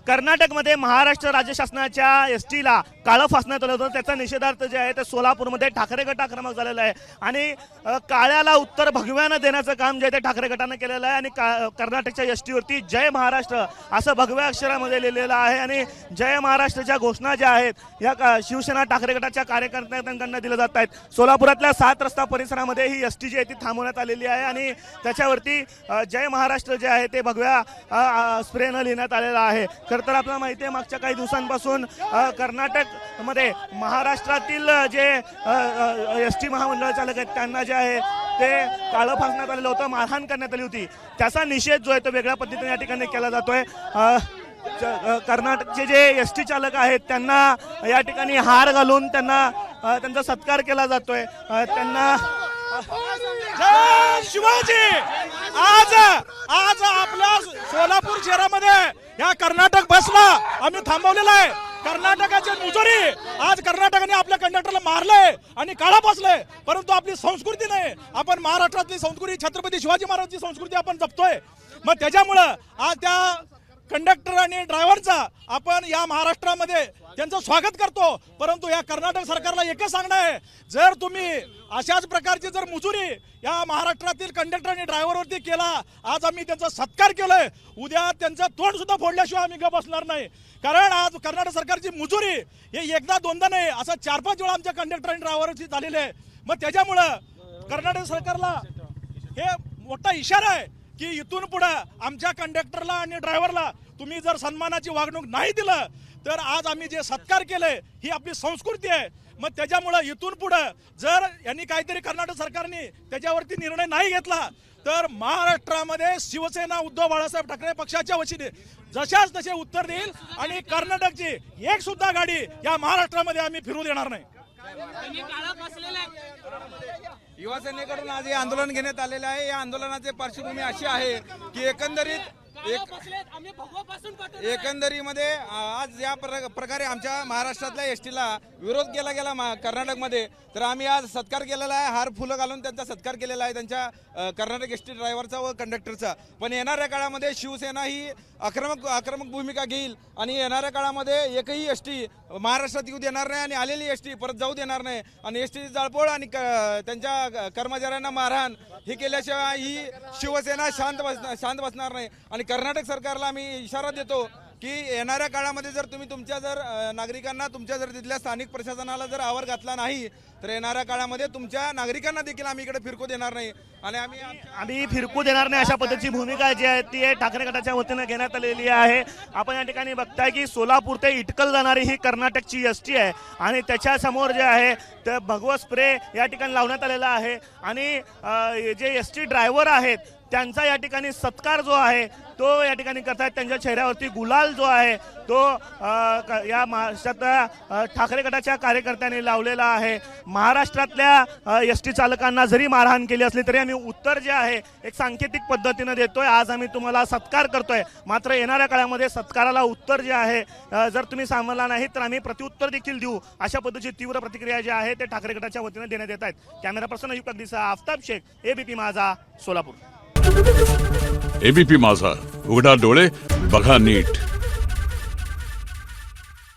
कर्नाटकमध्ये महाराष्ट्र राज्य शासनाच्या एसटीला काळं फासण्यात आलं होतं, त्याचा निषेधार्थ जे आहे ते सोलापूरमध्ये ठाकरे गट आक्रमक झालेला आहे आणि काळ्याला उत्तर भगव्यानं देण्याचं काम जे आहे ते ठाकरे गटानं केलेलं आहे आणि कर्नाटकच्या एसटीवरती जय महाराष्ट्र असं भगव्या अक्षरामध्ये लिहिलेलं आहे आणि जय महाराष्ट्राच्या घोषणा ज्या आहेत या शिवसेना ठाकरे गटाच्या कार्यकर्त्यांकडून दिल्या जात आहेत। सोलापुरातल्या 7 रस्ता परिसरामध्ये ही एसटी जी आहे ती थांबवण्यात आलेली आहे आणि त्याच्यावरती जय महाराष्ट्र जे आहे ते भगव्या स्प्रेनं लिहिण्यात आलेलं आहे। खरं तर आपल्याला माहिती आहे मागच्या काही दिवसांपासून कर्नाटकमध्ये महाराष्ट्रातील जे एसटी महामंडळ चालक आहेत त्यांना जे आहे ते काळं फासण्यात आलेलं होतं, मारहाण करण्यात आली होती, त्याचा निषेध जो आहे तो वेगळ्या पद्धतीने या ठिकाणी केला जातोय। कर्नाटकचे जे एसटी चालक आहेत त्यांना या ठिकाणी हार घालून त्यांचा सत्कार केला जातोय। त्यांना जय शिवाजी। आज आपल्या सोलापूर शहरामध्ये या कर्नाटक बसला आम्ही थांबवलेला आहे। कर्नाटकाचे मुजोरी आज कर्नाटकाने आपल्या कंडक्टरला मारलंय आणि काळा बसलंय, परंतु आपली संस्कृती नाही, आपण महाराष्ट्रातली संस्कृती छत्रपती शिवाजी महाराजांची संस्कृती आपण जपतोय। मग त्याच्यामुळं आज त्या कंडक्टर आणि ड्रायव्हरचा आपण या महाराष्ट्रामध्ये त्यांचं स्वागत करतो, परंतु या कर्नाटक सरकारला एकच सांगणं आहे, जर तुम्ही अशाच प्रकारची जर मुजुरी या महाराष्ट्रातील कंडक्टर आणि ड्रायव्हरवरती केला, आज आम्ही त्यांचा सत्कार केलाय, उद्या त्यांचं तोंड सुद्धा फोडल्याशिवाय आम्ही गप बसणार नाही। कारण आज कर्नाटक सरकारची मुजुरी हे एकदा दोनदा नाही, असं 4-5 वेळा आमच्या कंडक्टर आणि ड्रायव्हरची झालेली आहे। मग त्याच्यामुळं कर्नाटक सरकारला हे मोठा इशारा आहे की इथून पुढे आमच्या कंडक्टरला आणि ड्रायव्हरला तुम्ही जर सन्मानाची वागणूक नाही दिलं तर आज आम्ही जे सत्कार केले ही आपली संस्कृती आहे। मग त्याच्यामुळे इथून पुढे जर यांनी काहीतरी कर्नाटक सरकारने त्याच्यावरती निर्णय नाही घेतला तर महाराष्ट्रामध्ये शिवसेना उद्धव बाळासाहेब ठाकरे पक्षाच्या वतीने जशाच तसे उत्तर देईल आणि कर्नाटकची एक सुद्धा गाडी या महाराष्ट्रामध्ये आम्ही फिरू देणार नाही। युवासेनेकडून आज हे आंदोलन घेण्यात आलेले आहे। या आंदोलनाची पार्श्वभूमी अशी आहे की एकंदरीमध्ये आज या प्रकारे आमच्या महाराष्ट्रातल्या एसटीला विरोध केला गेला कर्नाटकमध्ये, तर आम्ही आज सत्कार केलेला आहे, हार फुलं घालून त्यांचा सत्कार केलेला आहे त्यांच्या कर्नाटक एसटी ड्रायव्हरचा व कंडक्टरचा। पण येणाऱ्या काळामध्ये शिवसेना ही आक्रमक भूमिका घेईल आणि येणाऱ्या काळामध्ये एकही एसटी महाराष्ट्रात येऊ देणार नाही आणि आलेली एसटी परत जाऊ देणार नाही आणि एसटीची जाळपोळ आणि त्यांच्या कर्मचाऱ्यांना मारहाण हे केल्याशिवाय ही शिवसेना शांत बसणार नाही। आणि कर्नाटक सरकारला आम्ही इशारा देतो की येणाऱ्या काळामध्ये जर तुम्ही तुमच्या नागरिकांना तुमच्या तिथल्या स्थानिक प्रशासनाला जर आवर घातला नाही तर येणाऱ्या काळामध्ये तुमच्या नागरिकांना देखील आम्ही इकडे फिरकू देणार नाही आणि आम्ही फिरकू देणार नाही अशा पद्धतीची भूमिका जी आहे ती ठाकरे गटाच्या वतीनं घेण्यात आलेली आहे। आपण या ठिकाणी बघताय की सोलापूर ते इटकल जाणारी ही कर्नाटकची एसटी आहे आणि त्याच्या समोर जे आहे ते भगवा स्प्रे या ठिकाणी लावण्यात आलेला आहे आणि जे एसटी ड्रायव्हर आहेत त्यांचा या ठिकाणी सत्कार जो आहे तो या ठिकाणी करतायत, त्यांच्या चेहऱ्यावरती गुलाल जो आहे तो या महाराष्ट्रातल्या ठाकरे गटाच्या कार्यकर्त्यांनी लावलेला आहे। महाराष्ट्रातल्या एसटी चालकांना जरी मारहाण केली असली तरी आम्ही उत्तर जे आहे एक सांकेतिक पद्धतीनं देतोय, आज आम्ही तुम्हाला सत्कार करतोय, मात्र येणाऱ्या काळामध्ये सत्काराला उत्तर जे आहे जर तुम्ही सांभाळला नाही तर आम्ही प्रत्युत्तर देखील देऊ अशा पद्धतीची तीव्र प्रतिक्रिया जी आहे ते ठाकरे गटाच्या वतीनं देण्यात येत आहेत। कॅमेरा पर्सन अयुब अगदीचा आफताब शेख, एबीपी माझा, सोलापूर। एबीपी माझा, उघडा डोळे बघा नीट।